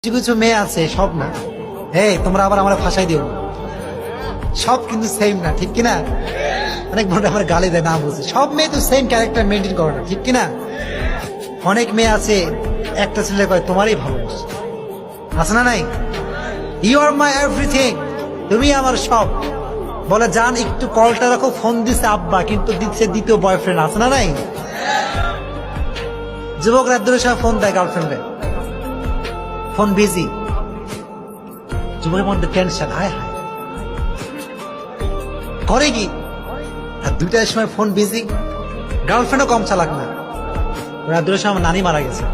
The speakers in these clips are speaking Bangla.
কিছু কিছু মেয়ে আছে, সব না। তোমরা আবার আমার ফাঁসাই দিও, সব কিন্তু সেম না, ঠিক কিনা? অনেক বড় আমার গালি দেয় না বুঝে, সব মেয়ে তো সেম ক্যারেক্টার মেনটেন করে না, ঠিক কিনা? অনেক মেয়ে আছে একটা ছেলে কয় তোমারই ভালোবাসে, আছে না নাই? ইউ আর মাই এভরিথিং, তুমি আমার সব। বলে জান একটু কলটা রাখো, ফোন দিছে আব্বা, কিন্তু দিচ্ছে দ্বিতীয় বয়ফ্রেন্ড, আছে না নাই? যুবক রাত ধরে সব ফোন দেয় গার্লফ্রেন্ডে, ফোন বিজি, যুবকের মধ্যে টেনশন, হায় হায় করে কি? আর দুইটার সময় ফোন বিজি, গার্লফ্রেন্ডও কম চালাক না। রাত দুটোর সময় আমার নানি মারা গেছে,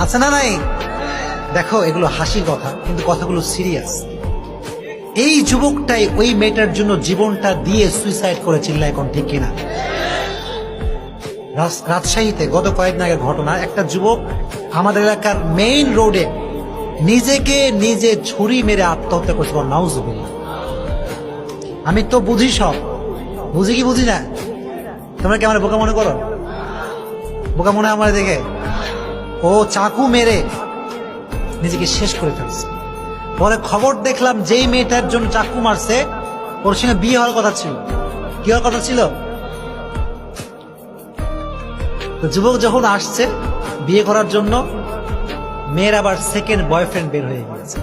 আছে না নাই? দেখো এগুলো হাসির কথা, কিন্তু কথাগুলো সিরিয়াস। এই যুবকটাই ওই মেয়েটার জন্য জীবনটা দিয়ে সুইসাইড করেছিল, এখন ঠিক কিনা? রাজশাহীতে গত কয়েকদিন আগের ঘটনা, একটা যুবক আমাদের এলাকার মেইন রোডে নিজেকে নিজে ছুরি মেরে আত্মহত্যা করছে। নাউজুবিল্লাহ। আমি তো বুঝি, সব বুঝি কি বুঝি না? তোমরা কি আমার বোকা মনে করো? বোকা মনে হয় আমার দেখে? ও চাকু মেরে নিজেকে শেষ করে ফেলছে। পরে খবর দেখলাম যেই মেয়েটার জন্য চাকু মারছে ওর সঙ্গে বিয়ে হওয়ার কথা ছিল। কি হওয়ার কথা ছিল? তো যুবক যখন আসছে বিয়ে করার জন্য, মেয়ের আবার সেকেন্ড বয়ফ্রেন্ড বের হয়ে গিয়েছে।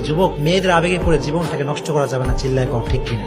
যুবক, মেয়েদের আবেগে পড়ে জীবনটাকে নষ্ট করা যাবে না, চিল্লায় কম, ঠিক কিনা?